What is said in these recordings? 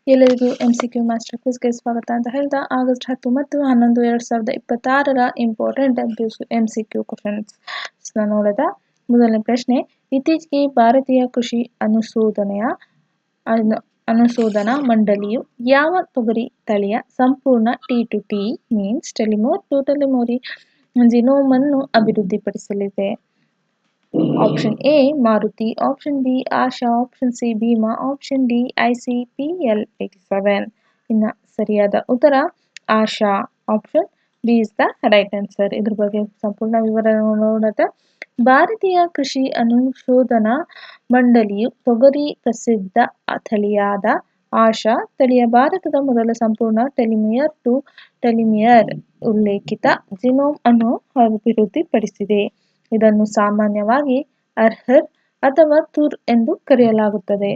ಎಲ್ಲರಿಗೂ MCQ master ಕ್ವಿಜ್ಗೆ ಸ್ವಾಗತ ಅಂತ ಹೇಳ್ತಾ ಆಗಸ್ಟ್ 10 ಮತ್ತು 11 2026ರ ಇಂಪಾರ್ಟೆಂಟ್ MCQ ಕ್ವಶನ್ಸ್ ನೋಡೋದ. ಮೊದಲನೇ ಪ್ರಶ್ನೆ, ಇತ್ತೀಚೆಗೆ ಭಾರತೀಯ ಕೃಷಿ ಅನುಶೋಧನಾ ಮಂಡಳಿಯು ಯಾವ ತೊಗರಿ ತಳಿಯ ಸಂಪೂರ್ಣ T2T means telomere to telomere genome ಅನ್ನು ಅಭಿವೃದ್ಧಿಪಡಿಸಲಿದೆ? Option A Maruti, option B Asha, option C Bhima, option D ICPL87. ಇನ್ನು ಸರಿಯಾದ ಉತ್ತರ Asha. Option B is the right answer. ಇದ್ರ ಬಗ್ಗೆ ಸಂಪೂರ್ಣ ವಿವರ ನೋಡೋದ. ಭಾರತೀಯ ಕೃಷಿ ಅನುಶೋಧನಾ ಮಂಡಳಿಯು ತೊಗರಿ ಪ್ರಸಿದ್ಧ ತಳಿಯಾದ ಆಶಾ ತಳಿಯ ಭಾರತದ ಮೊದಲ ಸಂಪೂರ್ಣ ಟೆಲಿಮಿಯರ್ ಟು ಟೆಲಿಮಿಯರ್ ಉಲ್ಲೇಖಿತ ಜಿನೋಮ್ ಅನ್ನು ಅಭಿವೃದ್ಧಿಪಡಿಸಿದೆ. ಇದನ್ನು ಸಾಮಾನ್ಯವಾಗಿ ಅರ್ಹರ್ ಅಥವಾ ತುರ್ ಎಂದು ಕರೆಯಲಾಗುತ್ತದೆ.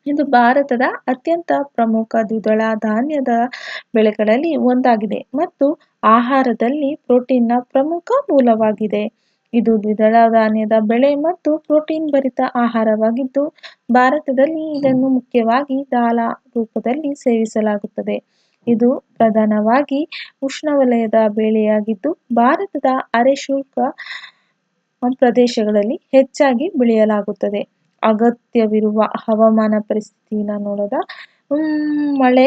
ಇದು ಭಾರತದ ಅತ್ಯಂತ ಪ್ರಮುಖ ದ್ವಿದಳ ಧಾನ್ಯದ ಬೆಳೆಗಳಲ್ಲಿ ಒಂದಾಗಿದೆ ಮತ್ತು ಆಹಾರದಲ್ಲಿ ಪ್ರೋಟೀನ್ನ ಪ್ರಮುಖ ಮೂಲವಾಗಿದೆ. ಇದು ದ್ವಿದಳ ಧಾನ್ಯದ ಬೆಳೆ ಮತ್ತು ಪ್ರೋಟೀನ್ ಭರಿತ ಆಹಾರವಾಗಿದ್ದು, ಭಾರತದಲ್ಲಿ ಇದನ್ನು ಮುಖ್ಯವಾಗಿ ದಾಲ್ ರೂಪದಲ್ಲಿ ಸೇವಿಸಲಾಗುತ್ತದೆ. ಇದು ಪ್ರಧಾನವಾಗಿ ಉಷ್ಣವಲಯದ ಬೆಳೆಯಾಗಿದ್ದು, ಭಾರತದ ಅರೆಶುಷ್ಕ ಪ್ರದೇಶಗಳಲ್ಲಿ ಹೆಚ್ಚಾಗಿ ಬೆಳೆಯಲಾಗುತ್ತದೆ. ಅಗತ್ಯವಿರುವ ಹವಾಮಾನ ಪರಿಸ್ಥಿತಿನ ನೋಡೋದ. ಮಳೆ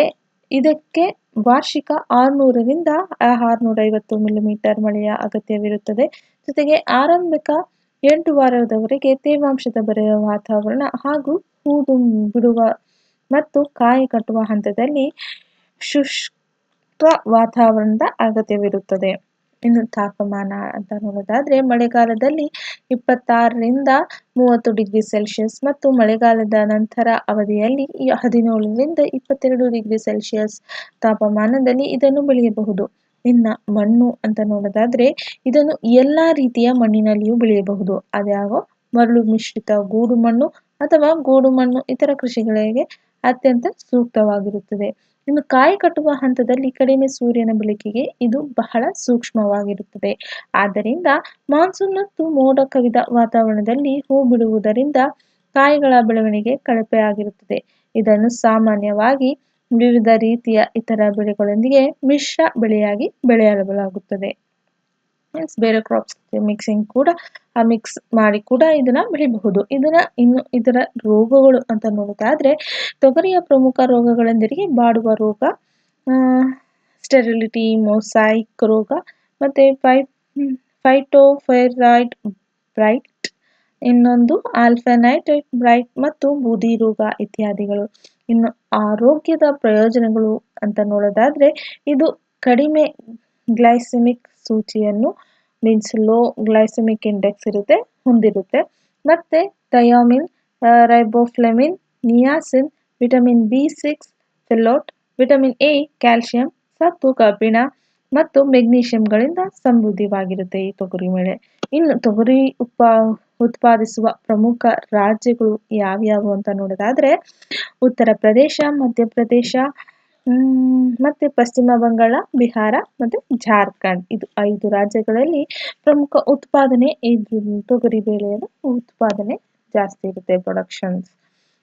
ಇದಕ್ಕೆ ವಾರ್ಷಿಕ 600 ರಿಂದ 650 ಮಿಲಿಮೀಟರ್ ಮಳೆಯ ಅಗತ್ಯವಿರುತ್ತದೆ. ಜೊತೆಗೆ ಆರಂಭಿಕ 8 ವಾರದವರೆಗೆ ತೇವಾಂಶದ ಬರೆಯ ವಾತಾವರಣ ಹಾಗೂ ಹೂದು ಬಿಡುವ ಮತ್ತು ಕಾಯಿ ಕಟ್ಟುವ ಹಂತದಲ್ಲಿ ಶುಷ್ಕ ವಾತಾವರಣದ ಅಗತ್ಯವಿರುತ್ತದೆ. ಇನ್ನು ತಾಪಮಾನ ಅಂತ ನೋಡೋದಾದ್ರೆ, ಮಳೆಗಾಲದಲ್ಲಿ 26 ರಿಂದ 30 ಡಿಗ್ರಿ ಸೆಲ್ಸಿಯಸ್ ಮತ್ತು ಮಳೆಗಾಲದ ನಂತರ ಅವಧಿಯಲ್ಲಿ 17 ರಿಂದ 22 ಡಿಗ್ರಿ ಸೆಲ್ಸಿಯಸ್ ತಾಪಮಾನದಲ್ಲಿ ಇದನ್ನು ಬೆಳೆಯಬಹುದು. ಇನ್ನು ಮಣ್ಣು ಅಂತ ನೋಡೋದಾದ್ರೆ, ಇದನ್ನು ಎಲ್ಲಾ ರೀತಿಯ ಮಣ್ಣಿನಲ್ಲಿಯೂ ಬೆಳೆಯಬಹುದು. ಅದ್ಯಾವ ಮರಳು ಮಿಶ್ರಿತ ಗೂಡು ಮಣ್ಣು ಅಥವಾ ಗೋಡು ಮಣ್ಣು ಇತರ ಕೃಷಿಗಳಿಗೆ ಅತ್ಯಂತ ಸೂಕ್ತವಾಗಿರುತ್ತದೆ. ಇನ್ನು ಕಾಯಿ ಕಟ್ಟುವ ಹಂತದಲ್ಲಿ ಕಡಿಮೆ ಸೂರ್ಯನ ಬೆಳಕಿಗೆ ಇದು ಬಹಳ ಸೂಕ್ಷ್ಮವಾಗಿರುತ್ತದೆ. ಆದ್ದರಿಂದ ಮಾನ್ಸೂನ್ ಮತ್ತು ಮೋಡ ಕವಿದ ವಾತಾವರಣದಲ್ಲಿ ಹೂ ಬಿಡುವುದರಿಂದ ಕಾಯಿಗಳ ಬೆಳವಣಿಗೆ ಕಳಪೆಯಾಗಿರುತ್ತದೆ. ಇದನ್ನು ಸಾಮಾನ್ಯವಾಗಿ ವಿವಿಧ ರೀತಿಯ ಇತರ ಬೆಳೆಗಳೊಂದಿಗೆ ಮಿಶ್ರ ಬೆಳೆಯಾಗಿ ಬೆಳೆಯಲಾಗುತ್ತದೆ. ಬೇರೆ ಕ್ರಾಪ್ಸ್ ಮಿಕ್ಸಿಂಗ್ ಕೂಡ ಮಿಕ್ಸ್ ಮಾಡಿ ಕೂಡ ಇದನ್ನ ಬೆಳೆಯಬಹುದು. ಇದರ ರೋಗಗಳು ಅಂತ ನೋಡೋದಾದ್ರೆ, ತೊಗರಿಯ ಪ್ರಮುಖ ರೋಗಗಳೆಂದರೆ ಬಾಡುವ ರೋಗ, ಸ್ಟೆರಿಲಿಟಿ ಮೊಸಾಯಿಕ್ ರೋಗ, ಮತ್ತೆ ಫೈಟೋಫೈರಾಯ್ಡ್ ಬ್ರೈಟ್, ಇನ್ನೊಂದು ಆಲ್ಫನೈಟ್ ಬ್ರೈಟ್ ಮತ್ತು ಬೂದಿ ರೋಗ ಇತ್ಯಾದಿಗಳು. ಇನ್ನು ಆರೋಗ್ಯದ ಪ್ರಯೋಜನಗಳು ಅಂತ ನೋಡೋದಾದ್ರೆ, ಇದು ಕಡಿಮೆ ಗ್ಲೈಸೆಮಿಕ್ ಸೂಚಿಯನ್ನು ಮೀನ್ಸ್ ಲೋ ಗ್ಲೈಸೆಮಿಕ್ ಇಂಡೆಕ್ಸ್ ಹೊಂದಿರುತ್ತೆ. ಮತ್ತೆ thiamine, riboflavin, niacin, vitamin B6, folate, vitamin A, calcium, ಸತ್ತು, ಕಬ್ಬಿಣ ಮತ್ತು ಮೆಗ್ನೀಷಿಯಂಗಳಿಂದ ಸಮೃದ್ಧವಾಗಿರುತ್ತೆ ಈ ತೊಗರಿ ಬೆಳೆ. ಇನ್ನು ತೊಗರಿ ಉತ್ಪಾದಿಸುವ ಪ್ರಮುಖ ರಾಜ್ಯಗಳು ಯಾವ್ಯಾವು ಅಂತ ನೋಡೋದಾದ್ರೆ, ಉತ್ತರ ಪ್ರದೇಶ, ಮಧ್ಯಪ್ರದೇಶ, ಮತ್ತೆ ಪಶ್ಚಿಮ ಬಂಗಾಳ, ಬಿಹಾರ ಮತ್ತೆ ಜಾರ್ಖಂಡ್. ಇದು 5 ರಾಜ್ಯಗಳಲ್ಲಿ ಪ್ರಮುಖ ಉತ್ಪಾದನೆ ತೊಗರಿ ಬೆಳೆಯ ಉತ್ಪಾದನೆ ಜಾಸ್ತಿ ಇರುತ್ತೆ, ಪ್ರೊಡಕ್ಷನ್ಸ್.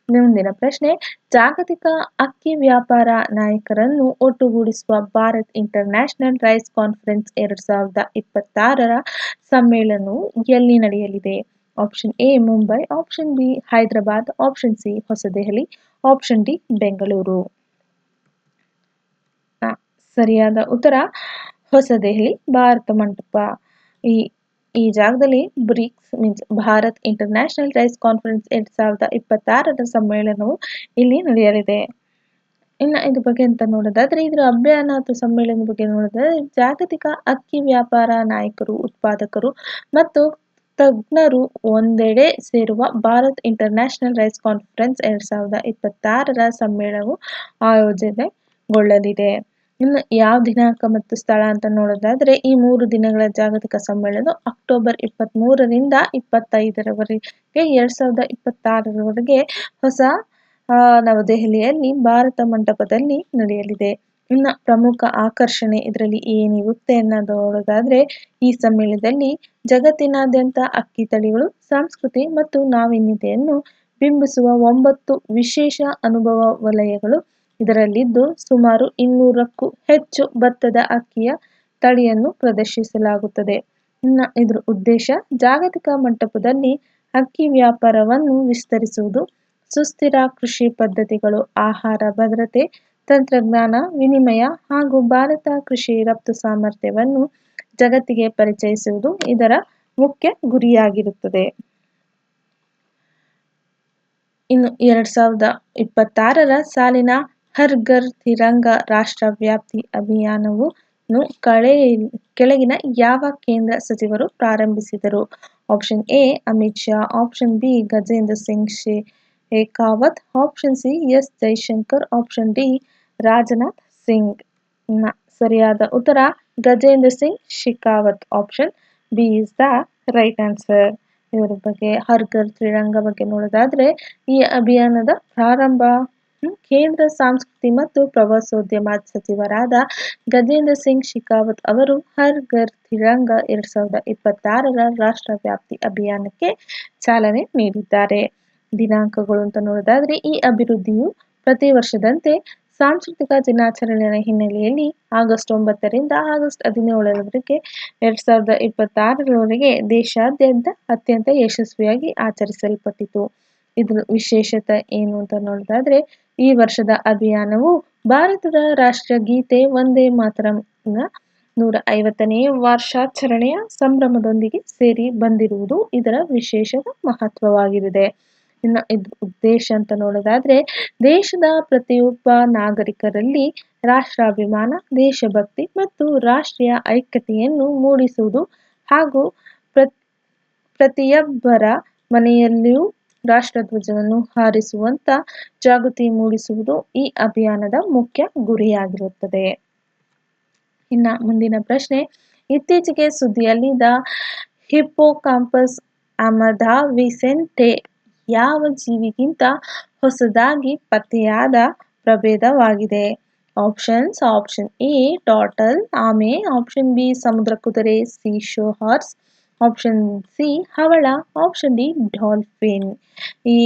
ಮುಂದಿನ ಪ್ರಶ್ನೆ, ಜಾಗತಿಕ ಅಕ್ಕಿ ವ್ಯಾಪಾರ ನಾಯಕರನ್ನು ಒಟ್ಟುಗೂಡಿಸುವ ಭಾರತ್ ಇಂಟರ್ನ್ಯಾಷನಲ್ ರೈಸ್ ಕಾನ್ಫರೆನ್ಸ್ 2026ರ ಸಮ್ಮೇಳನವು ಎಲ್ಲಿ ನಡೆಯಲಿದೆ? Option A Mumbai, option B Hyderabad, option C ಹೊಸದೆಹಲಿ, ಆಪ್ಷನ್ ಡಿ ಬೆಂಗಳೂರು. ಸರಿಯಾದ ಉತ್ತರ ಹೊಸದೆಹಲಿ ಭಾರತ ಮಂಟಪ. ಈ ಜಾಗದಲ್ಲಿ BRICS means Bharat international rice conference 2026ರ ಸಮ್ಮೇಳನವು ಇಲ್ಲಿ ನಡೆಯಲಿದೆ. ಇನ್ನು ಇದ್ರ ಬಗ್ಗೆ ಅಂತ ನೋಡೋದಾದ್ರೆ, ಇದರ ಅಭಿಯಾನ ಅಥವಾ ಸಮ್ಮೇಳನದ ಬಗ್ಗೆ ನೋಡಿದ್ರೆ, ಜಾಗತಿಕ ಅಕ್ಕಿ ವ್ಯಾಪಾರ ನಾಯಕರು, ಉತ್ಪಾದಕರು ಮತ್ತು ತಜ್ಞರು ಒಂದೆಡೆ ಸೇರುವ ಭಾರತ್ ಇಂಟರ್ನ್ಯಾಷನಲ್ ರೈಸ್ ಕಾನ್ಫರೆನ್ಸ್ 2026ರ ಸಮ್ಮೇಳನವು ಆಯೋಜನೆಗೊಳ್ಳಲಿದೆ. ಇನ್ನು ಯಾವ ದಿನಾಂಕ ಮತ್ತು ಸ್ಥಳ ಅಂತ ನೋಡೋದಾದ್ರೆ, ಈ 3 ದಿನಗಳ ಜಾಗತಿಕ ಸಮ್ಮೇಳನ ಅಕ್ಟೋಬರ್ 23 ರಿಂದ 25ರವರೆಗೆ 2026ರವರೆಗೆ ಹೊಸ ನವದೆಹಲಿಯಲ್ಲಿ ಭಾರತ ಮಂಟಪದಲ್ಲಿ ನಡೆಯಲಿದೆ. ಇನ್ನು ಪ್ರಮುಖ ಆಕರ್ಷಣೆ ಇದರಲ್ಲಿ ಏನಿರುತ್ತೆ ಅನ್ನೋದು ನೋಡೋದಾದ್ರೆ, ಈ ಸಮ್ಮೇಳನದಲ್ಲಿ ಜಗತ್ತಿನಾದ್ಯಂತ ಅಕ್ಕಿ ತಳಿಗಳು, ಸಂಸ್ಕೃತಿ ಮತ್ತು ನಾವೀನ್ಯತೆಯನ್ನು ಬಿಂಬಿಸುವ 9 ವಿಶೇಷ ಅನುಭವ ವಲಯಗಳು ಇದರಲ್ಲಿದ್ದು ಸುಮಾರು 200ಕ್ಕೂ ಹೆಚ್ಚು ಭತ್ತದ ಅಕ್ಕಿಯ ತಳಿಯನ್ನು ಪ್ರದರ್ಶಿಸಲಾಗುತ್ತದೆ. ಇದರ ಉದ್ದೇಶ ಜಾಗತಿಕ ಮಟ್ಟದಲ್ಲಿ ಅಕ್ಕಿ ವ್ಯಾಪಾರವನ್ನು ವಿಸ್ತರಿಸುವುದು, ಸುಸ್ಥಿರ ಕೃಷಿ ಪದ್ಧತಿಗಳು, ಆಹಾರ ಭದ್ರತೆ, ತಂತ್ರಜ್ಞಾನ ವಿನಿಮಯ ಹಾಗೂ ಭಾರತ ಕೃಷಿ ರಫ್ತು ಸಾಮರ್ಥ್ಯವನ್ನು ಜಗತ್ತಿಗೆ ಪರಿಚಯಿಸುವುದು ಇದರ ಮುಖ್ಯ ಗುರಿಯಾಗಿರುತ್ತದೆ. ಇನ್ನು 2026ರ ಸಾಲಿನ ಹರ್ ಘರ್ ತಿರಂಗ ರಾಷ್ಟ್ರವ್ಯಾಪಿ ಅಭಿಯಾನವು ಕೆಳಗಿನ ಯಾವ ಕೇಂದ್ರ ಸಚಿವರು ಪ್ರಾರಂಭಿಸಿದರು? Option A Amit Shah, option B Gajendra Singh Shekhawat, option C S Jaishankar, option D Rajnath Singh. ಸರಿಯಾದ ಉತ್ತರ Gajendra Singh Shekhawat. Option B is the right answer. ಇದರ ಬಗ್ಗೆ ಹರ್ ಘರ್ ತಿರಂಗ ಬಗ್ಗೆ ನೋಡೋದಾದ್ರೆ ಈ ಅಭಿಯಾನದ ಪ್ರಾರಂಭ ಕೇಂದ್ರ ಸಂಸ್ಕೃತಿ ಮತ್ತು ಪ್ರವಾಸೋದ್ಯಮ ಸಚಿವರಾದ ಗಜೇಂದ್ರ ಸಿಂಗ್ ಶೇಖಾವತ್ ಅವರು ಹರ್ ಘರ್ ತಿರಂಗ 2026ರ ರಾಷ್ಟ್ರವ್ಯಾಪಿ ಅಭಿಯಾನಕ್ಕೆ ಚಾಲನೆ ನೀಡಿದ್ದಾರೆ. ದಿನಾಂಕಗಳು ಅಂತ ನೋಡೋದಾದ್ರೆ ಈ ಅಭಿವೃದ್ಧಿಯು ಪ್ರತಿ ವರ್ಷದಂತೆ ಸಾಂಸ್ಕೃತಿಕ ದಿನಾಚರಣೆಯ ಹಿನ್ನೆಲೆಯಲ್ಲಿ ಆಗಸ್ಟ್ 9ರಿಂದ ಆಗಸ್ಟ್ 17ರವರೆಗೆ 2026ರವರೆಗೆ ದೇಶಾದ್ಯಂತ ಅತ್ಯಂತ ಯಶಸ್ವಿಯಾಗಿ ಆಚರಿಸಲ್ಪಟ್ಟಿತು. ಇದರ ವಿಶೇಷತೆ ಏನು ಅಂತ ನೋಡೋದಾದ್ರೆ ಈ ವರ್ಷದ ಅಭಿಯಾನವು ಭಾರತದ ರಾಷ್ಟ್ರೀಯ ಗೀತೆ ವಂದೇ ಮಾತರಂನ 150ನೇ ವರ್ಷಾಚರಣೆಯ ಸಂಭ್ರಮದೊಂದಿಗೆ ಸೇರಿ ಬಂದಿರುವುದು ಇದರ ವಿಶೇಷದ ಮಹತ್ವವಾಗಿದೆ. ಇನ್ನು ಇದ್ರ ಉದ್ದೇಶ ಅಂತ ನೋಡೋದಾದ್ರೆ ದೇಶದ ಪ್ರತಿಯೊಬ್ಬ ನಾಗರಿಕರಲ್ಲಿ ರಾಷ್ಟ್ರಾಭಿಮಾನ, ದೇಶಭಕ್ತಿ ಮತ್ತು ರಾಷ್ಟ್ರೀಯ ಐಕ್ಯತೆಯನ್ನು ಮೂಡಿಸುವುದು ಹಾಗೂ ಪ್ರತಿಯೊಬ್ಬರ ಮನೆಯಲ್ಲಿಯೂ ರಾಷ್ಟ್ರಧ್ವಜವನ್ನು ಹಾರಿಸುವಂತ ಜಾಗೃತಿ ಮೂಡಿಸುವುದು ಈ ಅಭಿಯಾನದ ಮುಖ್ಯ ಗುರಿಯಾಗಿರುತ್ತದೆ. ಇನ್ನ ಮುಂದಿನ ಪ್ರಶ್ನೆ, ಇತ್ತೀಚೆಗೆ ಸುದ್ದಿಯಲ್ಲಿದ್ದ ಹಿಪ್ಪೋಕಾಂಪಸ್ ಅಮದಾವಿಸೆಂಟೆ ಯಾವ ಜೀವಿಗಿಂತ ಹೊಸದಾಗಿ ಪತ್ತೆಯಾದ ಪ್ರಭೇದವಾಗಿದೆ? ಆಪ್ಷನ್ಸ್: ಆಪ್ಷನ್ ಎ ಟರ್ಟಲ್ ಆಮೆ, ಆಪ್ಷನ್ ಬಿ ಸಮುದ್ರ ಕುದುರೆ ಸೀ ಹಾರ್ಸ್, ಆಪ್ಷನ್ ಸಿ ಹವಳ, ಆಪ್ಷನ್ ಡಿ ಡಾಲ್ಫಿನ್. ಈ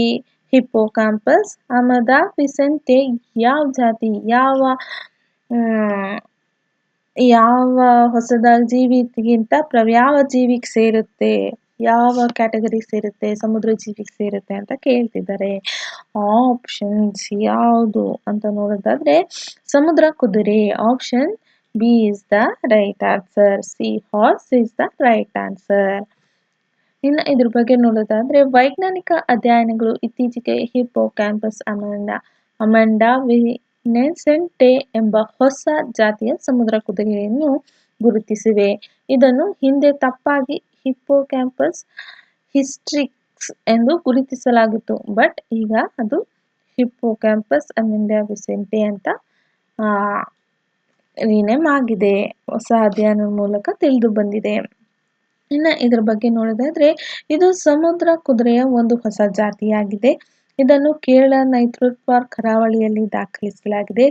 ಹಿಪ್ಪೋಕಾಂಪಸ್ ಅಮದಾವಿಸೆಂಟೆ ಯಾವ ಜಾತಿ, ಯಾವ ಹೊಸದಾಗಿ ಜೀವಿಗಿಂತ ಯಾವ ಜೀವಿಗೆ ಸೇರುತ್ತೆ, ಯಾವ ಕ್ಯಾಟಗರಿ ಸೇರುತ್ತೆ, ಸಮುದ್ರ ಜೀವಿಗೆ ಸೇರುತ್ತೆ ಅಂತ ಕೇಳ್ತಿದ್ದಾರೆ. ಆಪ್ಷನ್ಸ್ ಯಾವುದು ಅಂತ ನೋಡೋದಾದ್ರೆ ಸಮುದ್ರ ಕುದುರೆ. Option B is the right answer. C horse is the right answer. ಇನ್ನು ಇದ್ರ ಬಗ್ಗೆ ನೋಡೋದಾದ್ರೆ ವೈಜ್ಞಾನಿಕ ಅಧ್ಯಯನಗಳು ಇತ್ತೀಚೆಗೆ ಹಿಪ್ಪೋಕ್ಯಾಂಪಸ್ ಅಮಂಡಾವಿಸೆಂಟೆ ಎಂಬ ಹೊಸ ಜಾತಿಯ ಸಮುದ್ರ ಕುದುರೆಯನ್ನು ಗುರುತಿಸಿವೆ. ಇದನ್ನು ಹಿಂದೆ ತಪ್ಪಾಗಿ ಹಿಪ್ಪೋಕ್ಯಾಂಪಸ್ ಹಿಸ್ಟ್ರಿಕ್ಸ್ ಎಂದು ಗುರುತಿಸಲಾಗಿತ್ತು. ಬಟ್ ಈಗ ಅದು ಹಿಪ್ಪೋಕ್ಯಾಂಪಸ್ ಅಮಂಡಾವಿಸೆಂಟೆ ಅಂತ ರಿನೇಮ್ ಆಗಿದೆ. ಹೊಸ ಅಧ್ಯಯನದ ಮೂಲಕ ತಿಳಿದು ಬಂದಿದೆ. ಇನ್ನು ಇದರ ಬಗ್ಗೆ ನೋಡೋದಾದ್ರೆ ಇದು ಸಮುದ್ರ ಕುದುರೆಯ ಒಂದು ಹೊಸ ಜಾತಿಯಾಗಿದೆ. ಇದನ್ನು ಕೇರಳ ನೈಋತ್ಯ ಕರಾವಳಿಯಲ್ಲಿ ದಾಖಲಿಸಲಾಗಿದೆ.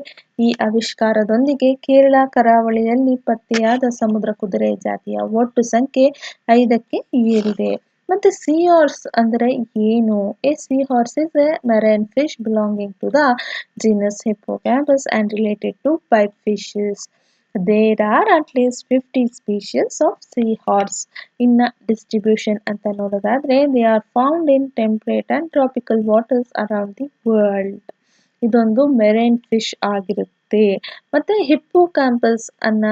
ಈ ಆವಿಷ್ಕಾರದೊಂದಿಗೆ ಕೇರಳ ಕರಾವಳಿಯಲ್ಲಿ ಪತ್ತೆಯಾದ ಸಮುದ್ರ ಕುದುರೆ ಜಾತಿಯ ಒಟ್ಟು ಸಂಖ್ಯೆ 5ಕ್ಕೆ ಏರಿದೆ. ಮತ್ತೆ ಸೀ ಹಾರ್ಸ್ ಅಂದರೆ ಏನು? A sea horse is a marine fish belonging to the genus Hippocampus and related to pipe fishes. There are at least 50 species of sea horse. In distribution ಅಂತ ನೋಡೋದಾದ್ರೆ they are found in temperate and tropical waters around the world. ಇದೊಂದು marine fish ಆಗಿರುತ್ತೆ. ಮತ್ತೆ hippocampus ಅನ್ನ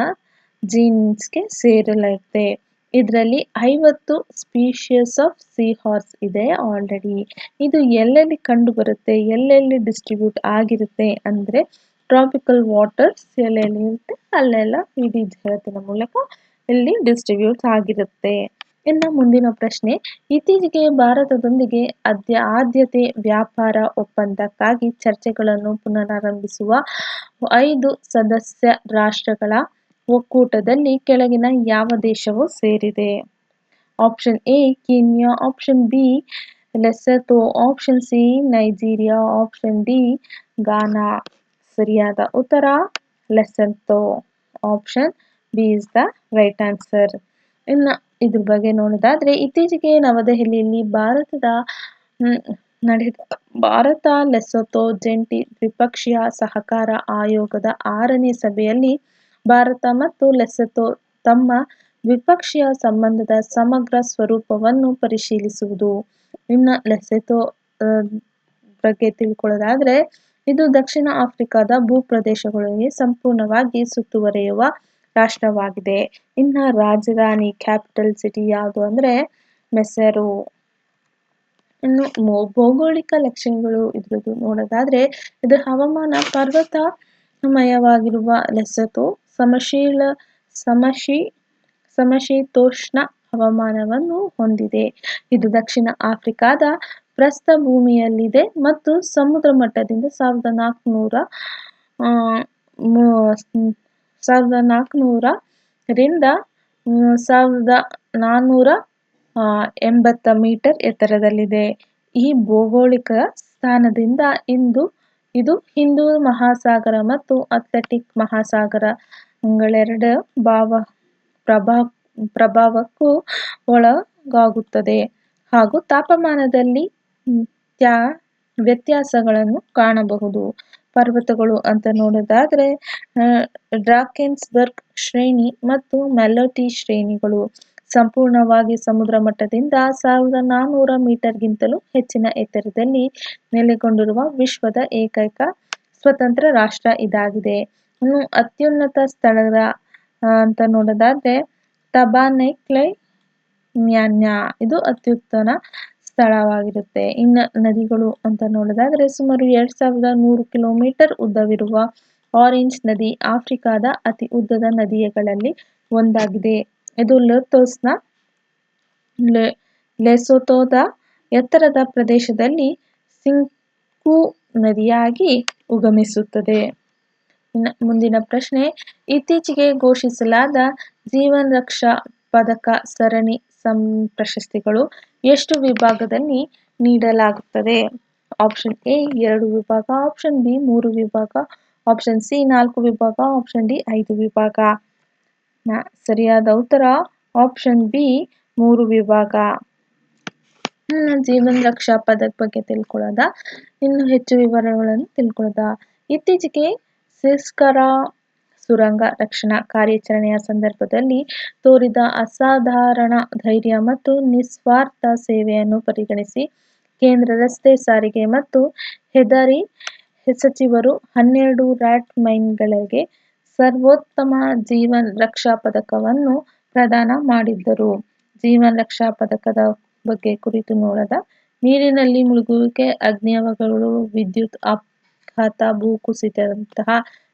ಜೀನ್ಸ್ಗೆ ಸೇರಲಾಗುತ್ತೆ. ಇದರಲ್ಲಿ 50 spacious of sea horse ಇದೆ already. ಇದು ಎಲ್ಲೆಲ್ಲಿ ಕಂಡು ಬರುತ್ತೆ, ಎಲ್ಲೆಲ್ಲಿ ಡಿಸ್ಟ್ರಿಬ್ಯೂಟ್ ಆಗಿರುತ್ತೆ ಅಂದ್ರೆ ಟ್ರಾಪಿಕಲ್ ವಾಟರ್ಸ್ ಎಲ್ಲೆಲ್ಲಿ ಇರುತ್ತೆ ಅಲ್ಲೆಲ್ಲ ಇಡೀ ಜಗತ್ತಿನ ಮೂಲಕ ಇಲ್ಲಿ ಡಿಸ್ಟ್ರಿಬ್ಯೂಟ್ ಆಗಿರುತ್ತೆ. ಇನ್ನು ಮುಂದಿನ ಪ್ರಶ್ನೆ, ಇತ್ತೀಚೆಗೆ ಭಾರತದೊಂದಿಗೆ ಆದ್ಯತೆ ವ್ಯಾಪಾರ ಒಪ್ಪಂದಕ್ಕಾಗಿ ಚರ್ಚೆಗಳನ್ನು ಪುನರಾರಂಭಿಸುವ 5 ಸದಸ್ಯ ರಾಷ್ಟ್ರಗಳ ಒಕ್ಕೂಟದಲ್ಲಿ ಕೆಳಗಿನ ಯಾವ ದೇಶವು ಸೇರಿದೆ? Option A Kenya, option B Lesotho, option C Nigeria, option D Ghana. ಸರಿಯಾದ ಉತ್ತರ Lesotho. Option B is the right answer. ಇನ್ನು ಇದ್ರ ಬಗ್ಗೆ ನೋಡೋದಾದ್ರೆ ಇತ್ತೀಚೆಗೆ ನವದೆಹಲಿಯಲ್ಲಿ ಭಾರತದ ನಡೆದ ಭಾರತ ಲೆಸೊಥೊ ಜಂಟಿ ದ್ವಿಪಕ್ಷೀಯ ಸಹಕಾರ ಆಯೋಗದ 6ನೇ ಸಭೆಯಲ್ಲಿ ಭಾರತ ಮತ್ತು ಲೆಸೊಥೊ ತಮ್ಮ ದ್ವಿಪಕ್ಷೀಯ ಸಂಬಂಧದ ಸಮಗ್ರ ಸ್ವರೂಪವನ್ನು ಪರಿಶೀಲಿಸುವುದು. ಇನ್ನು ಲೆಸೊಥೊ ಬಗ್ಗೆ ತಿಳ್ಕೊಳ್ಳೋದಾದ್ರೆ, ಇದು ದಕ್ಷಿಣ ಆಫ್ರಿಕಾದ ಭೂಪ್ರದೇಶಗಳಿಗೆ ಸಂಪೂರ್ಣವಾಗಿ ಸುತ್ತುವರಿಯುವ ರಾಷ್ಟ್ರವಾಗಿದೆ. ಇನ್ನು ರಾಜಧಾನಿ ಕ್ಯಾಪಿಟಲ್ ಸಿಟಿ ಯಾವುದು ಅಂದ್ರೆ ಮೆಸೆರೋ. ಇನ್ನು ಭೌಗೋಳಿಕ ಲಕ್ಷಣಗಳು ಇದ್ರದ್ದು ನೋಡೋದಾದ್ರೆ, ಇದರ ಹವಾಮಾನ ಪರ್ವತಮಯವಾಗಿರುವ ಲೆಸೊಥೊ ಸಮಶೀತೋಷ್ಣ ಹವಾಮಾನವನ್ನು ಹೊಂದಿದೆ. ಇದು ದಕ್ಷಿಣ ಆಫ್ರಿಕಾದ ಪ್ರಸ್ಥಭೂಮಿಯಲ್ಲಿದೆ ಮತ್ತು ಸಮುದ್ರ ಮಟ್ಟದಿಂದ 1400 ರಿಂದ 1480 ಮೀಟರ್ ಎತ್ತರದಲ್ಲಿದೆ. ಈ ಭೌಗೋಳಿಕ ಸ್ಥಾನದಿಂದ ಇದು ಹಿಂದೂ ಮಹಾಸಾಗರ ಮತ್ತು ಅಟ್ಲಾಂಟಿಕ್ ಮಹಾಸಾಗರಗಳೆರಡರ ಪ್ರಭಾವಕ್ಕೂ ಒಳಗಾಗುತ್ತದೆ ಹಾಗೂ ತಾಪಮಾನದಲ್ಲಿ ವ್ಯತ್ಯಾಸಗಳನ್ನು ಕಾಣಬಹುದು. ಪರ್ವತಗಳು ಅಂತ ನೋಡೋದಾದ್ರೆ, ಡ್ರಾಕೆನ್ಸ್ಬರ್ಗ್ ಶ್ರೇಣಿ ಮತ್ತು ಮೆಲ್ಲೊಟಿ ಶ್ರೇಣಿಗಳು ಸಂಪೂರ್ಣವಾಗಿ ಸಮುದ್ರ ಮಟ್ಟದಿಂದ 1400 ಮೀಟರ್ಗಿಂತಲೂ ಹೆಚ್ಚಿನ ಎತ್ತರದಲ್ಲಿ ನೆಲೆಗೊಂಡಿರುವ ವಿಶ್ವದ ಏಕೈಕ ಸ್ವತಂತ್ರ ರಾಷ್ಟ್ರ ಇದಾಗಿದೆ. ಇನ್ನು ಅತ್ಯುನ್ನತ ಸ್ಥಳ ಅಂತ ನೋಡೋದಾದ್ರೆ ತಬಾನೆಕ್ಲೆ ಮ್ಯಾನ್ಯಾ, ಇದು ಅತ್ಯುತ್ತಮ ಸ್ಥಳವಾಗಿರುತ್ತೆ. ಇನ್ನು ನದಿಗಳು ಅಂತ ನೋಡೋದಾದ್ರೆ, ಸುಮಾರು 2100 ಕಿಲೋಮೀಟರ್ ಉದ್ದವಿರುವ ಆರೆಂಜ್ ನದಿ ಆಫ್ರಿಕಾದ ಅತಿ ಉದ್ದದ ನದಿಗಳಲ್ಲಿ ಒಂದಾಗಿದೆ. ಇದು ಲೆಸೊಥೊದ ಎತ್ತರದ ಪ್ರದೇಶದಲ್ಲಿ ಸಿಂಕ್ವು ನದಿಯಾಗಿ ಉಗಮಿಸುತ್ತದೆ. ಮುಂದಿನ ಪ್ರಶ್ನೆ, ಇತ್ತೀಚೆಗೆ ಘೋಷಿಸಲಾದ ಜೀವನ್ ರಕ್ಷಾ ಪದಕ ಸರಣಿ ಪ್ರಶಸ್ತಿಗಳು ಎಷ್ಟು ವಿಭಾಗದಲ್ಲಿ ನೀಡಲಾಗುತ್ತದೆ? ಆಪ್ಷನ್ ಎ 2 ವಿಭಾಗ, ಆಪ್ಷನ್ ಬಿ 3 ವಿಭಾಗ, ಆಪ್ಷನ್ ಸಿ 4 ವಿಭಾಗ, ಆಪ್ಷನ್ ಡಿ 5 ವಿಭಾಗ. ಸರಿಯಾದ ಉತ್ತರ ಆಪ್ಷನ್ ಬಿ 3 ವಿಭಾಗ. ಜೀವನ್ ರಕ್ಷಾ ಪದಕ ಬಗ್ಗೆ ತಿಳ್ಕೊಳ್ಳೋದ, ಇನ್ನು ಹೆಚ್ಚು ವಿವರಗಳನ್ನು ತಿಳ್ಕೊಳ್ಳೋದ. ಇತ್ತೀಚೆಗೆ ಸಿರ್ಸ್ಕರ ಸುರಂಗ ರಕ್ಷಣಾ ಕಾರ್ಯಾಚರಣೆಯ ಸಂದರ್ಭದಲ್ಲಿ ತೋರಿದ ಅಸಾಧಾರಣ ಧೈರ್ಯ ಮತ್ತು ನಿಸ್ವಾರ್ಥ ಸೇವೆಯನ್ನು ಪರಿಗಣಿಸಿ ಕೇಂದ್ರ ರಸ್ತೆ ಸಾರಿಗೆ ಮತ್ತು ಹೆದ್ದಾರಿ ಸಚಿವರು 12 ರ್ಯಾಟ್ಮೈನ್ಗಳಿಗೆ ಸರ್ವೋತ್ತಮ ಜೀವನ್ ರಕ್ಷಾ ಪದಕವನ್ನು ಪ್ರದಾನ ಮಾಡಿದ್ದರು. ಜೀವನ್ ರಕ್ಷಾ ಪದಕದ ಬಗ್ಗೆ ಕುರಿತು ನೋಡೋದ, ನೀರಿನಲ್ಲಿ ಮುಳುಗುವಿಕೆ, ಅಗ್ನಿ ವಿದ್ಯುತ್ ಅಪಘಾತ, ಭೂಕುಸಿತದಂತಹ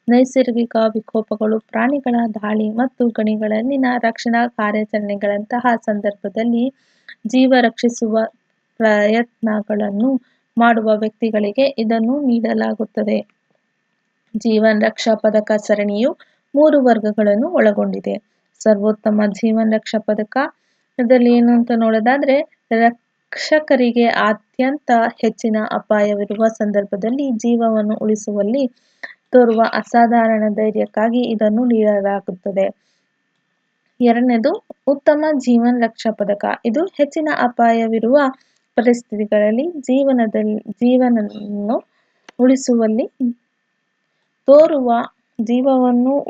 ನೈಸರ್ಗಿಕ ವಿಕೋಪಗಳು, ಪ್ರಾಣಿಗಳ ದಾಳಿ ಮತ್ತು ಗಣಿಗಳಲ್ಲಿನ ರಕ್ಷಣಾ ಕಾರ್ಯಾಚರಣೆಗಳಂತಹ ಸಂದರ್ಭದಲ್ಲಿ ಜೀವ ರಕ್ಷಿಸುವ ಪ್ರಯತ್ನಗಳನ್ನು ಮಾಡುವ ವ್ಯಕ್ತಿಗಳಿಗೆ ಇದನ್ನು ನೀಡಲಾಗುತ್ತದೆ. ಜೀವನ್ ರಕ್ಷಾ ಪದಕ ಸರಣಿಯು 3 ವರ್ಗಗಳನ್ನು ಒಳಗೊಂಡಿದೆ. ಸರ್ವೋತ್ತಮ ಜೀವನ್ ರಕ್ಷಾ ಪದಕ ಇದರಲ್ಲಿ ಏನು ಅಂತ ನೋಡೋದಾದ್ರೆ, ರಕ್ಷಕರಿಗೆ ಅತ್ಯಂತ ಹೆಚ್ಚಿನ ಅಪಾಯವಿರುವ ಸಂದರ್ಭದಲ್ಲಿ ಜೀವವನ್ನು ಉಳಿಸುವಲ್ಲಿ ತೋರುವ ಅಸಾಧಾರಣ ಧೈರ್ಯಕ್ಕಾಗಿ ಇದನ್ನು ನೀಡಲಾಗುತ್ತದೆ. ಎರಡನೇದು ಉತ್ತಮ ಜೀವನ್ ರಕ್ಷಾ ಪದಕ. ಇದು ಹೆಚ್ಚಿನ ಅಪಾಯವಿರುವ ಪರಿಸ್ಥಿತಿಗಳಲ್ಲಿ ಜೀವವನ್ನು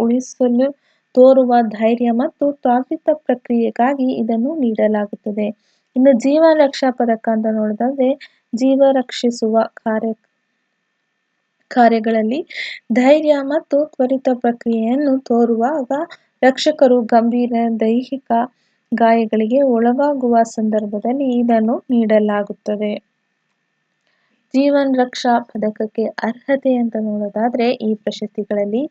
ಉಳಿಸಲು ತೋರುವ ಧೈರ್ಯ ಮತ್ತು ತ್ವರಿತ ಪ್ರತಿಕ್ರಿಯೆಗಾಗಿ ಇದನ್ನು ನೀಡಲಾಗುತ್ತದೆ. ಇನ್ನು ಜೀವನ್ ರಕ್ಷಾ ಪದಕ ಅಂತ ನೋಡೋದಾದ್ರೆ, ಜೀವ ರಕ್ಷಿಸುವ ಕಾರ್ಯಗಳಲ್ಲಿ ಧೈರ್ಯ ಮತ್ತು ತ್ವರಿತ ಪ್ರತಿಕ್ರಿಯೆಯನ್ನು ತೋರುವಾಗ ರಕ್ಷಕರು ಗಂಭೀರ ದೈಹಿಕ ಗಾಯಗಳಿಗೆ ಒಳಗಾಗುವ ಸಂದರ್ಭದಲ್ಲಿ ಇದನ್ನು ನೀಡಲಾಗುತ್ತದೆ. ಜೀವನ್ ರಕ್ಷಾ ಪದಕಕ್ಕೆ ಅರ್ಹತೆ ಅಂತ ನೋಡೋದಾದ್ರೆ, ಈ ಪ್ರಶಸ್ತಿಗಳಲ್ಲಿ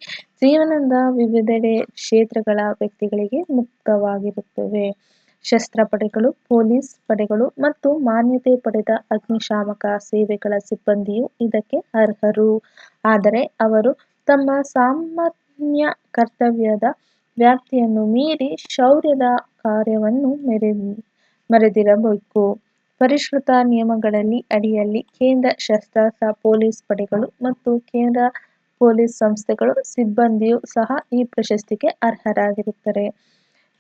ಜೀವನದ ವಿವಿಧೆಡೆ ಕ್ಷೇತ್ರಗಳ ವ್ಯಕ್ತಿಗಳಿಗೆ ಮುಕ್ತವಾಗಿರುತ್ತವೆ. ಶಸ್ತ್ರಪಡೆಗಳು, ಪೊಲೀಸ್ ಪಡೆಗಳು ಮತ್ತು ಮಾನ್ಯತೆ ಪಡೆದ ಅಗ್ನಿಶಾಮಕ ಸೇವೆಗಳ ಸಿಬ್ಬಂದಿಯೂ ಇದಕ್ಕೆ ಅರ್ಹರು. ಆದರೆ ಅವರು ತಮ್ಮ ಸಾಮಾನ್ಯ ಕರ್ತವ್ಯದ ವ್ಯಾಪ್ತಿಯನ್ನು ಮೀರಿ ಶೌರ್ಯದ ಕಾರ್ಯವನ್ನು ಮೆರೆದಿರಬೇಕು. ಪರಿಷ್ಕೃತ ನಿಯಮಗಳ ಅಡಿಯಲ್ಲಿ ಕೇಂದ್ರ ಸಶಸ್ತ್ರ ಪೊಲೀಸ್ ಪಡೆಗಳು ಮತ್ತು ಕೇಂದ್ರ ಪೊಲೀಸ್ ಸಂಸ್ಥೆಗಳ ಸಿಬ್ಬಂದಿಯೂ ಸಹ ಈ ಪ್ರಶಸ್ತಿಗೆ ಅರ್ಹರಾಗಿರುತ್ತಾರೆ.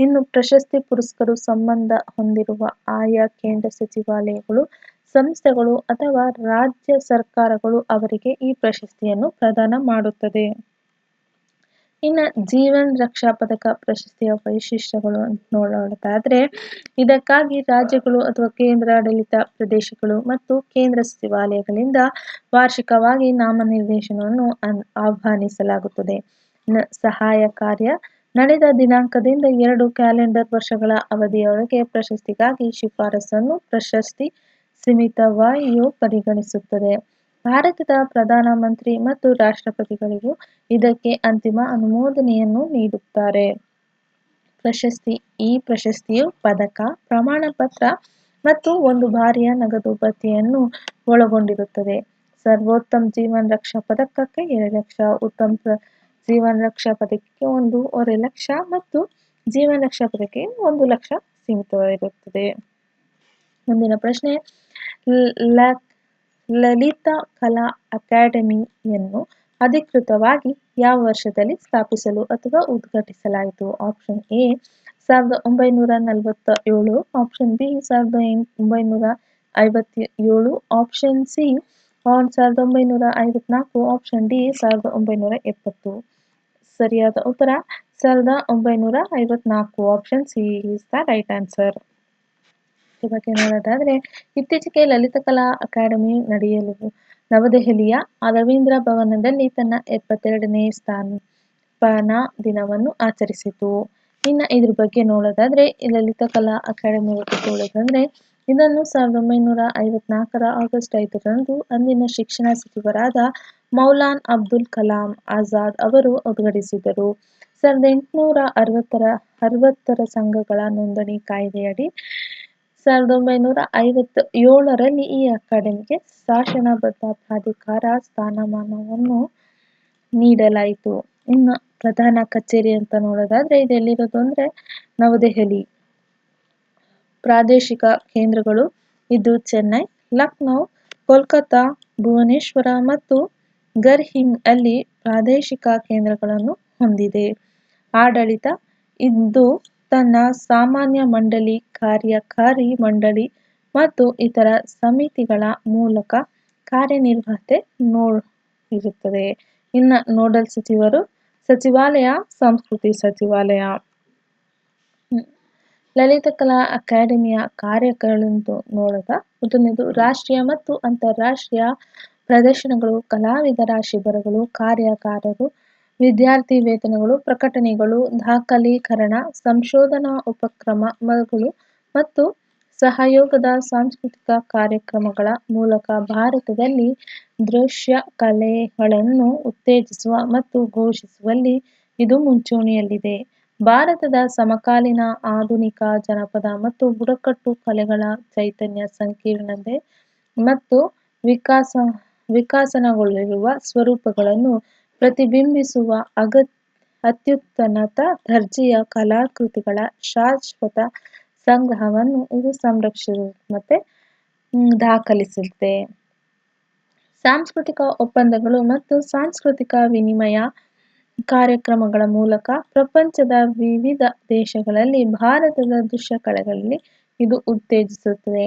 ಇನ್ನು ಪ್ರಶಸ್ತಿ ಪುರಸ್ಕೃತರು ಸಂಬಂಧ ಹೊಂದಿರುವ ಆಯಾ ಕೇಂದ್ರ ಸಚಿವಾಲಯಗಳು ಸಂಸ್ಥೆಗಳು ಅಥವಾ ರಾಜ್ಯ ಸರ್ಕಾರಗಳು ಅವರಿಗೆ ಈ ಪ್ರಶಸ್ತಿಯನ್ನು ಪ್ರದಾನ ಮಾಡುತ್ತದೆ. ಇನ್ನು ಜೀವನ್ ರಕ್ಷಾ ಪದಕ ಪ್ರಶಸ್ತಿಯ ವೈಶಿಷ್ಟ್ಯಗಳು ಅಂತ ನೋಡೋದಾದ್ರೆ, ಇದಕ್ಕಾಗಿ ರಾಜ್ಯಗಳು ಅಥವಾ ಕೇಂದ್ರಾಡಳಿತ ಪ್ರದೇಶಗಳು ಮತ್ತು ಕೇಂದ್ರ ಸಚಿವಾಲಯಗಳಿಂದ ವಾರ್ಷಿಕವಾಗಿ ನಾಮನಿರ್ದೇಶನವನ್ನು ಆಹ್ವಾನಿಸಲಾಗುತ್ತದೆ. ಸಹಾಯ ಕಾರ್ಯ ನಡೆದ ದಿನಾಂಕದಿಂದ 2 ಕ್ಯಾಲೆಂಡರ್ ವರ್ಷಗಳ ಅವಧಿಯೊಳಗೆ ಪ್ರಶಸ್ತಿಗಾಗಿ ಶಿಫಾರಸನ್ನು ಪ್ರಶಸ್ತಿ ಸೀಮಿತವಾಗಿಯೂ ಪರಿಗಣಿಸುತ್ತದೆ. ಭಾರತದ ಪ್ರಧಾನಮಂತ್ರಿ ಮತ್ತು ರಾಷ್ಟ್ರಪತಿಗಳಿಗೂ ಇದಕ್ಕೆ ಅಂತಿಮ ಅನುಮೋದನೆಯನ್ನು ನೀಡುತ್ತಾರೆ. ಈ ಪ್ರಶಸ್ತಿಯು ಪದಕ, ಪ್ರಮಾಣ ಪತ್ರ ಮತ್ತು 1 ಬಾರಿಯ ನಗದು ಭತ್ಯೆಯನ್ನು ಒಳಗೊಂಡಿರುತ್ತದೆ. ಸರ್ವೋತ್ತಮ ಜೀವನ್ ರಕ್ಷಾ ಪದಕಕ್ಕೆ 2 ಲಕ್ಷ, ಉತ್ತಮ ಜೀವನ್ ರಕ್ಷಾ ಪದಕಕ್ಕೆ 1.5 ಲಕ್ಷ ಮತ್ತು ಜೀವನ್ ರಕ್ಷಾ ಪದಕಕ್ಕೆ 1 ಲಕ್ಷ ಸೀಮಿತವಾಗಿರುತ್ತದೆ. ಮುಂದಿನ ಪ್ರಶ್ನೆ, ಲಲಿತ ಕಲಾ ಅಕಾಡೆಮಿಯನ್ನು ಅಧಿಕೃತವಾಗಿ ಯಾವ ವರ್ಷದಲ್ಲಿ ಸ್ಥಾಪಿಸಲು ಅಥವಾ ಉದ್ಘಾಟಿಸಲಾಯಿತು? Option A 1947, option B 1957, option C 1954, option D 1970. ಸರಿಯಾದ ಉತ್ತರ 1954. Option C is the right answer. ಬಗ್ಗೆ ನೋಡೋದಾದ್ರೆ, ಇತ್ತೀಚೆಗೆ ಲಲಿತಕಲಾ ಅಕಾಡೆಮಿ ನಡೆಯಲು ನವದೆಹಲಿಯ ರವೀಂದ್ರ ಭವನದಲ್ಲಿ ತನ್ನ 72ನೇ ಸ್ಥಾಪನಾ ದಿನವನ್ನು ಆಚರಿಸಿತು. ಇನ್ನು ಇದ್ರ ಬಗ್ಗೆ ನೋಡೋದಾದ್ರೆ, ಲಲಿತಕಲಾ ಅಕಾಡೆಮಿ ಬಗ್ಗೆ ನೋಡೋದಂದ್ರೆ, ಇದನ್ನು 1954ರ ಆಗಸ್ಟ್ 5ರಂದು ಅಂದಿನ ಶಿಕ್ಷಣ ಸಚಿವರಾದ ಮೌಲಾನಾ ಅಬುಲ್ ಕಲಾಂ ಆಜಾದ್ ಅವರು ಉದ್ಘಾಟಿಸಿದರು. 1860ರ ಸಂಘಗಳ ನೋಂದಣಿ ಕಾಯ್ದೆಯಡಿ 1957ರಲ್ಲಿ ಈ ಅಕಾಡೆಮಿಗೆ ಶಾಸನಬದ್ಧ ಪ್ರಾಧಿಕಾರ ಸ್ಥಾನಮಾನವನ್ನು ನೀಡಲಾಯಿತು. ಇನ್ನು ಪ್ರಧಾನ ಕಚೇರಿ ಅಂತ ನೋಡೋದಾದ್ರೆ, ಇದೆಲ್ಲಿರೋದು ಅಂದ್ರೆ ನವದೆಹಲಿ. ಪ್ರಾದೇಶಿಕ ಕೇಂದ್ರಗಳು ಇದು ಚೆನ್ನೈ, ಲಕ್ನೋ, ಕೋಲ್ಕತ್ತಾ, ಭುವನೇಶ್ವರ ಮತ್ತು ಗರ್ಹಿಮ್ ಅಲ್ಲಿ ಪ್ರಾದೇಶಿಕ ಕೇಂದ್ರಗಳನ್ನು ಹೊಂದಿದೆ. ಆಡಳಿತ ಇದು ತನ್ನ ಸಾಮಾನ್ಯ ಮಂಡಳಿ, ಕಾರ್ಯಕಾರಿ ಮಂಡಳಿ ಮತ್ತು ಇತರ ಸಮಿತಿಗಳ ಮೂಲಕ ಕಾರ್ಯನಿರ್ವಹಣೆ ಇರುತ್ತದೆ. ಇನ್ನು ನೋಡಲ್ ಸಚಿವಾಲಯ ಸಂಸ್ಕೃತಿ ಸಚಿವಾಲಯ. ಲಲಿತಕಲಾ ಅಕಾಡೆಮಿಯ ಕಾರ್ಯಗಳೆಂದು ನೋಡೋದ, ಮೊದಲನೇದು ರಾಷ್ಟ್ರೀಯ ಮತ್ತು ಅಂತಾರಾಷ್ಟ್ರೀಯ ಪ್ರದರ್ಶನಗಳು, ಕಲಾವಿದರ ಶಿಬಿರಗಳು, ಕಾರ್ಯಾಗಾರಗಳು, ವಿದ್ಯಾರ್ಥಿ ವೇತನಗಳು, ಪ್ರಕಟಣೆಗಳು, ದಾಖಲೀಕರಣ, ಸಂಶೋಧನಾ ಉಪಕ್ರಮಗಳು ಮತ್ತು ಸಹಯೋಗದ ಸಾಂಸ್ಕೃತಿಕ ಕಾರ್ಯಕ್ರಮಗಳ ಮೂಲಕ ಭಾರತದಲ್ಲಿ ದೃಶ್ಯ ಕಲೆಗಳನ್ನು ಉತ್ತೇಜಿಸುವ ಮತ್ತು ಘೋಷಿಸುವಲ್ಲಿ ಇದು ಮುಂಚೂಣಿಯಲ್ಲಿದೆ. ಭಾರತದ ಸಮಕಾಲೀನ ಆಧುನಿಕ ಜನಪದ ಮತ್ತು ಬುಡಕಟ್ಟು ಕಲೆಗಳ ಚೈತನ್ಯ ಸಂಕೀರ್ಣತೆ ಮತ್ತು ವಿಕಸನಗೊಳ್ಳುವ ಸ್ವರೂಪಗಳನ್ನು ಪ್ರತಿಬಿಂಬಿಸುವ ಅತ್ಯುನ್ನತ ದರ್ಜೆಯ ಕಲಾಕೃತಿಗಳ ಶಾಶ್ವತ ಸಂಗ್ರಹವನ್ನು ಇದು ಸಂರಕ್ಷಿಸುತ್ತದೆ ಮತ್ತು ದಾಖಲಿಸುತ್ತದೆ. ಸಾಂಸ್ಕೃತಿಕ ಒಪ್ಪಂದಗಳು ಮತ್ತು ಸಾಂಸ್ಕೃತಿಕ ವಿನಿಮಯ ಕಾರ್ಯಕ್ರಮಗಳ ಮೂಲಕ ಪ್ರಪಂಚದ ವಿವಿಧ ದೇಶಗಳಲ್ಲಿ ಭಾರತದ ದೃಶ್ಯ ಕಲೆಗಳಲ್ಲಿ ಇದು ಉತ್ತೇಜಿಸುತ್ತದೆ.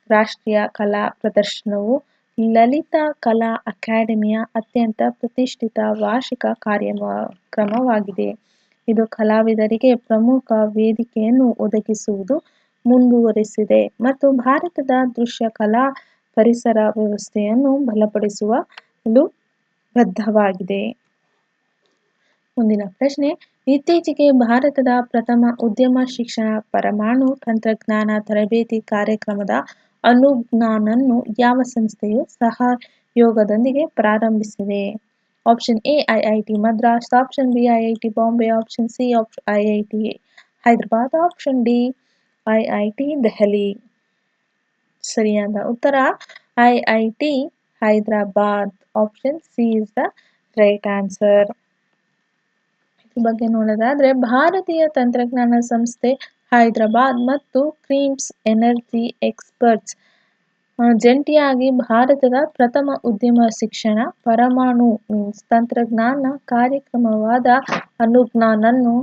ರಾಷ್ಟ್ರೀಯ ಕಲಾ ಪ್ರದರ್ಶನವು ಲಲಿತ ಕಲಾ ಅಕಾಡೆಮಿಯ ಅತ್ಯಂತ ಪ್ರತಿಷ್ಠಿತ ವಾರ್ಷಿಕ ಕಾರ್ಯಕ್ರಮವಾಗಿದೆ. ಇದು ಕಲಾವಿದರಿಗೆ ಪ್ರಮುಖ ವೇದಿಕೆಯನ್ನು ಒದಗಿಸುವುದು ಮುಂದುವರೆಸಿದೆ ಮತ್ತು ಭಾರತದ ದೃಶ್ಯ ಕಲಾ ಪರಿಸರ ವ್ಯವಸ್ಥೆಯನ್ನು ಬಲಪಡಿಸಲು ಬದ್ಧವಾಗಿದೆ. ಮುಂದಿನ ಪ್ರಶ್ನೆ, ಇತ್ತೀಚೆಗೆ ಭಾರತದ ಪ್ರಥಮ ಉದ್ಯಮ ಶಿಕ್ಷಣ ಪರಮಾಣು ತಂತ್ರಜ್ಞಾನ ತರಬೇತಿ ಕಾರ್ಯಕ್ರಮದ ಅನುಜ್ಞಾನನ್ನು ಯಾವ ಸಂಸ್ಥೆಯು ಸಹಯೋಗದೊಂದಿಗೆ ಪ್ರಾರಂಭಿಸಿದೆ? Option A IIT Madras, option B IIT Bombay, option C IIT Hyderabad, option D IIT Delhi. ಸರಿಯಾದ ಉತ್ತರ IIT Hyderabad. Option C is the right answer. ಇದ್ರ ಬಗ್ಗೆ ನೋಡೋದಾದ್ರೆ, ಭಾರತೀಯ ತಂತ್ರಜ್ಞಾನ ಸಂಸ್ಥೆ ಹೈದರಾಬಾದ್ ಮತ್ತು ಕ್ರೀಮ್ಸ್ ಎನರ್ಜಿ ಎಕ್ಸ್ಪರ್ಟ್ಸ್ ಜಂಟಿಯಾಗಿ ಭಾರತದ ಪ್ರಥಮ ಉದ್ಯಮ ಶಿಕ್ಷಣ ಪರಮಾಣು ತಂತ್ರಜ್ಞಾನ ಕಾರ್ಯಕ್ರಮವಾದ ಅನುಜ್ಞಾನನ್ನು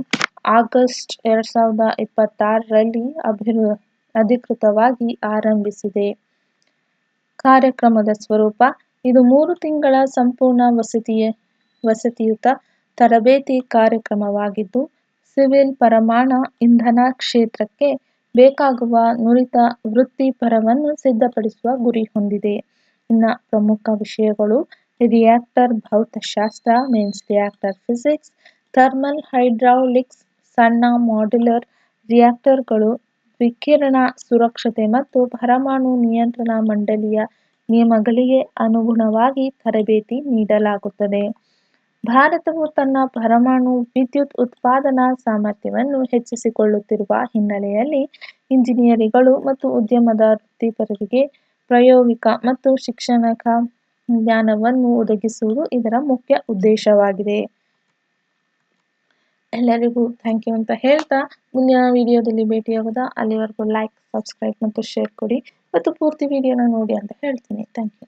ಆಗಸ್ಟ್ 2026ರಲ್ಲಿ ಅಧಿಕೃತವಾಗಿ ಆರಂಭಿಸಿದೆ. ಕಾರ್ಯಕ್ರಮದ ಸ್ವರೂಪ: ಇದು 3 ತಿಂಗಳ ಸಂಪೂರ್ಣ ವಸತಿಯುತ ತರಬೇತಿ ಕಾರ್ಯಕ್ರಮವಾಗಿದ್ದು, ಸಿವಿಲ್ ಪರಮಾಣು ಇಂಧನ ಕ್ಷೇತ್ರಕ್ಕೆ ಬೇಕಾಗುವ ನುರಿತ ವೃತ್ತಿಪರರನ್ನು ಸಿದ್ಧಪಡಿಸುವ ಗುರಿ ಹೊಂದಿದೆ. ಇನ್ನು ಪ್ರಮುಖ ವಿಷಯಗಳು: ರಿಯಾಕ್ಟರ್ ಭೌತಶಾಸ್ತ್ರ, means reactor physics, thermal hydraulics, ಸಣ್ಣ ಮಾಡ್ಯುಲರ್ ರಿಯಾಕ್ಟರ್ಗಳು, ವಿಕಿರಣ ಸುರಕ್ಷತೆ ಮತ್ತು ಪರಮಾಣು ನಿಯಂತ್ರಣ ಮಂಡಳಿಯ ನಿಯಮಗಳಿಗೆ ಅನುಗುಣವಾಗಿ ತರಬೇತಿ ನೀಡಲಾಗುತ್ತದೆ. ಭಾರತವು ತನ್ನ ಪರಮಾಣು ವಿದ್ಯುತ್ ಉತ್ಪಾದನಾ ಸಾಮರ್ಥ್ಯವನ್ನು ಹೆಚ್ಚಿಸಿಕೊಳ್ಳುತ್ತಿರುವ ಹಿನ್ನೆಲೆಯಲ್ಲಿ ಇಂಜಿನಿಯರುಗಳು ಮತ್ತು ಉದ್ಯಮದ ವೃತ್ತಿಪರರಿಗೆ ಪ್ರಾಯೋಗಿಕ ಮತ್ತು ಶೈಕ್ಷಣಿಕ ಜ್ಞಾನವನ್ನು ಒದಗಿಸುವುದು ಇದರ ಮುಖ್ಯ ಉದ್ದೇಶವಾಗಿದೆ. ಎಲ್ಲರಿಗೂ ಥ್ಯಾಂಕ್ ಯು ಅಂತ ಹೇಳ್ತಾ ಮುಂದಿನ ವಿಡಿಯೋದಲ್ಲಿ ಭೇಟಿಯಾಗೋದ. ಅಲ್ಲಿವರೆಗೂ ಲೈಕ್, ಸಬ್ಸ್ಕ್ರೈಬ್ ಮತ್ತು ಶೇರ್ ಕೊಡಿ ಮತ್ತು ಪೂರ್ತಿ ವಿಡಿಯೋನ ನೋಡಿ ಅಂತ ಹೇಳ್ತೀನಿ. Thank you.